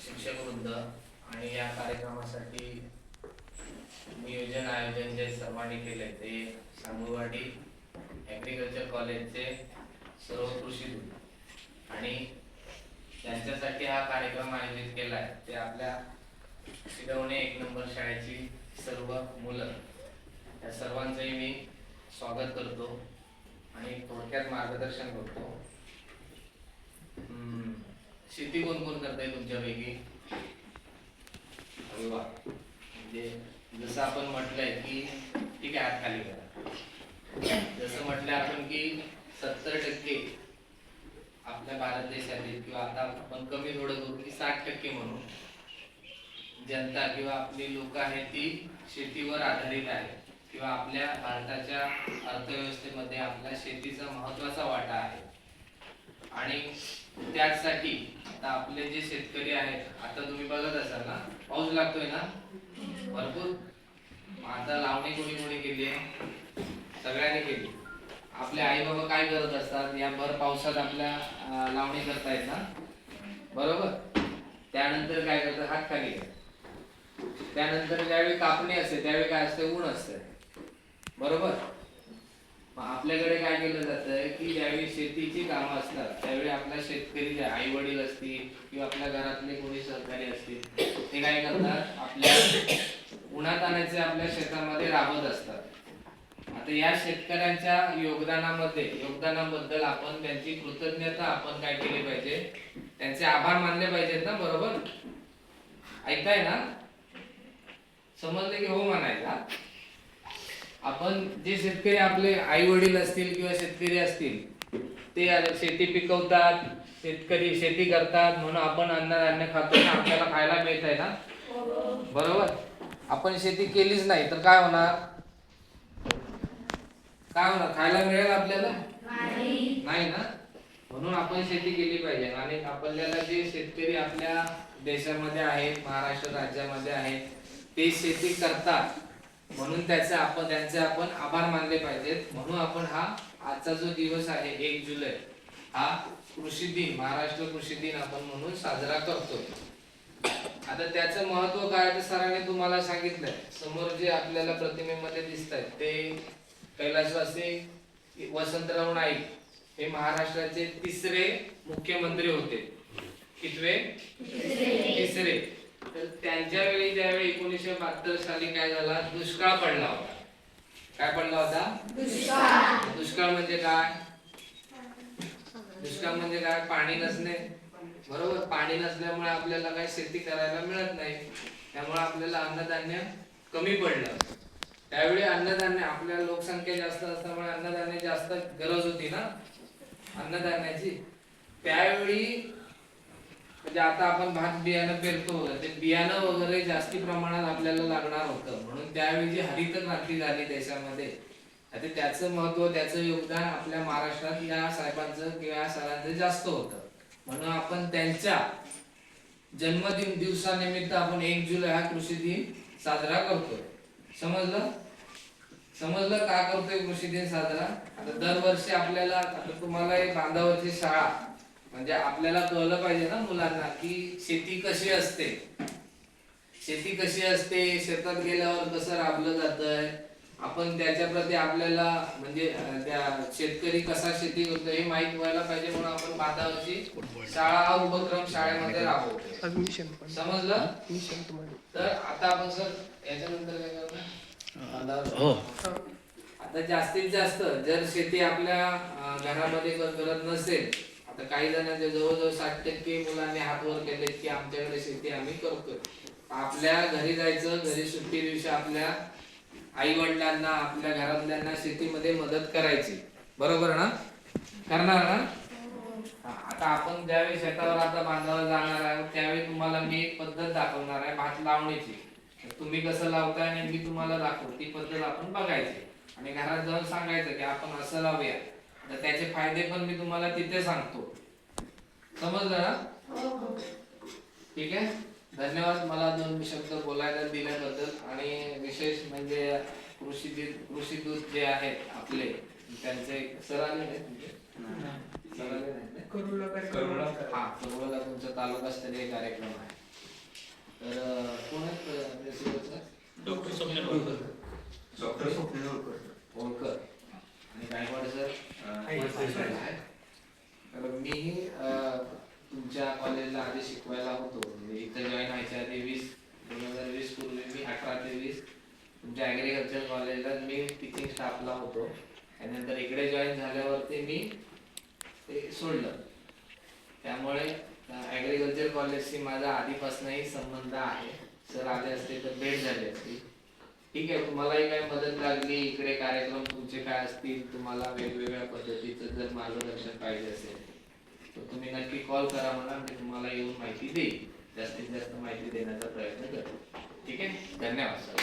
शिक्षक वृंद आणि या कार्यक्रमासाठी नियोजन आयोजन जे सर्वांनी केले ते सांगुळवाडी ॲग्रिकल्चर कॉलेजचे सर्व कृषी दूत आणि त्यांच्यासाठी हा कार्यक्रम आयोजित केला आहे ते आपल्या शिकवणे 1 नंबर शाळेची सर्व मुलं, या सर्वांचंही मी स्वागत करतो आणि थोडक्यात मार्गदर्शन करतो. शेती कोण कोण करताय तुमच्यापैकी? अरे वा, म्हणजे जसं आपण म्हटलंय की ठीक आहे, हात खाली करा. जसं म्हटलं आपण की 70% आपल्या भारत देशातील किंवा आता आपण कमी थोडं करू की 60% म्हणून जनता किंवा आपली लोक आहेत ती शेतीवर आधारित आहे किंवा आपल्या भारताच्या अर्थव्यवस्थेमध्ये आपल्या शेतीचा महत्त्वाचा वाटा आहे. आणि त्यासाठी आता आपले जे शेतकरी आहेत, आता तुम्ही बघत असाल ना, पाऊस लागतोय ना भरपूर. आता लावणी कोणी कोणी केली आहे? सगळ्यांनी केली. आपले आई बाबा काय करत असतात? या भर पावसात आपल्या लावणी करतायत ना, बरोबर. त्यानंतर काय करतात? हात खाली. त्यानंतर ज्यावेळी कापणी असते त्यावेळी काय असते? ऊन असते, बरोबर. आपल्याकडे काय केलं जातं की ज्यावेळी शेतीची कामं असतात त्यावेळी आपला शेतकरी, आई वडील असतील किंवा आपल्या घरातले कोणी सहकारी असतील, ते काय करतात? आपल्या उन्हातानाचे आपल्या शेतामध्ये राबत असतात. आता या शेतकऱ्यांच्या योगदानाबद्दल आपण त्यांची कृतज्ञता आपण काय केली पाहिजे? त्यांचे आभार मानले पाहिजेत ना, बरोबर. ऐकताय ना? समजले की हो म्हणायचा. आपण जे शेतकरी आपले आई वडील असतील किंवा शेतकरी असतील, ते शेती पिकवतात, शेतकरी शेती करतात म्हणून आपण अन्नधान्य खातो ना, आपल्याला खायला मिळत आहे ना, बरोबर. आपण शेती केलीच नाही तर काय होणार? खायला मिळेल आपल्याला? नाही ना. म्हणून आपण शेती केली पाहिजे. आणि आपल्याला जे शेतकरी आपल्या देशामध्ये आहेत, महाराष्ट्र राज्यामध्ये आहेत, ते शेती करतात म्हणून त्यांचे आपण आभार मानले पाहिजेत. म्हणून आपण हा आजचा जो दिवस आहे 1 जुलै हा कृषी दिन, महाराष्ट्र कृषी दिन आपण म्हणून साजरा करतो. आता त्याचं महत्व काय ते सरांनी तुम्हाला सांगितलंय. समोर जे आपल्याला प्रतिमेमध्ये दिसत आहेत ते कैलासवासी वसंतराव नाईक हे महाराष्ट्राचे 3रे मुख्यमंत्री होते. कितवे? 3रे. तर त्यांच्या वेळी ज्यावेळी 1972 साली काय झाला? दुष्काळ पडला होता. काय पडला होता? दुष्काळ म्हणजे काय? दुष्काळ म्हणजे काय? पाणी नसणे, बरोबर. पाणी नसल्यामुळे आपल्याला काही शेती करायला मिळत नाही, त्यामुळे आपल्याला अन्नधान्य कमी पडलं. त्यावेळी अन्नधान्य, आपल्या लोकसंख्या जास्त असल्यामुळे अन्नधान्य जास्त गरज होती ना अन्नधान्याची. त्यावेळी म्हणजे आता आपण भात बियाणं पेरतो, ते बियाणं वगैरे जास्ती प्रमाणात आपल्याला लागणार होतं. म्हणून त्यावेळी जी हरित क्रांती झाली देशामध्ये, आता त्याचं महत्व, त्याचं योगदान आपल्या महाराष्ट्रात या साहेबांचं किंवा या सरांचं जास्त होतं. म्हणून आपण त्यांच्या जन्मदिन दिवसानिमित्त आपण 1 जुलै हा कृषी दिन साजरा करतोय. समजलं का करतोय कृषी दिन साजरा? आता दरवर्षी आपल्याला, आता तुम्हाला एक बांधावरची शाळा म्हणजे आपल्याला कळलं पाहिजे ना मुलांना की शेती कशी असते, शेतात गेल्यावर कसं राबलं जातंय, आपण त्याच्याप्रती आपल्याला म्हणजे त्या शेतकरी कसा शेती करतो हे माहित व्हायला पाहिजे. म्हणून आपण बांधावरची शाळा हा उपक्रम शाळेमध्ये राबवतो. समजलं? तर आता आपण सर याच्यानंतर काय करणार? आता जास्तीत जास्त जर शेती आपल्या घरामध्ये करत नसेल, आता काही जणांच्या जवळजवळ 60% मुलांनी हात वर केले की आमच्याकडे शेती आम्ही करतोय. आपल्या घरी जायचं, घरी सुट्टी दिवशी आपल्या आई वडिलांना, आपल्या घरातल्यांना शेतीमध्ये मदत करायची, बरोबर ना? करणार ना? आता आपण ज्यावेळी शेतावर आता बांधावर जाणार आहे त्यावेळी तुम्हाला मी एक पद्धत दाखवणार आहे भात लावण्याची. तुम्ही कसं लावताय आणि मी तुम्हाला दाखवतो, ती पद्धत आपण बघायची आणि घरात जाऊन सांगायचं की आपण असं लावूया. तर त्याचे फायदे पण मी तुम्हाला तिथे सांगतो. समजलं ना? ठीक आहे, धन्यवाद मला 2 शब्द बोलायला दिल्याबद्दल. आणि विशेष म्हणजे कृषी दूत जे आहेत आपले, त्यांचे सर आले नाही तुमचे? करुळा तुमचा तालुकास्तरीय कार्यक्रम आहे. तर कोण आहेत principal sir? Doctor Swapnil Olkar आणि गायकवाड सर. तर मी तुमच्या कॉलेजला आधी शिकवायला होतो, म्हणजे इथं जॉईन व्हायच्या आधी 2020 पूर्वी मी 18 ते 20 तुमच्या ॲग्रिकल्चर कॉलेजला मी टीचिंग स्टाफला होतो. त्यानंतर इकडे जॉईन झाल्यावरती मी ते सोडलं. त्यामुळे ॲग्रिकल्चर कॉलेजशी माझा आधीपासूनही संबंध आहे. सर आले असते तर भेट झाली असती. ठीक आहे, तुम्हालाही काय मदत लागली, इकडे कार्यक्रम तुमचे काय असतील, तुम्हाला वेगवेगळ्या पद्धतीचं जर मार्गदर्शन पाहिजे असेल तर तुम्ही नक्की कॉल करा मला, मी तुम्हाला येऊन माहिती देईल, जास्तीत जास्त माहिती देण्याचा प्रयत्न करेन. ठीक आहे, धन्यवाद सर.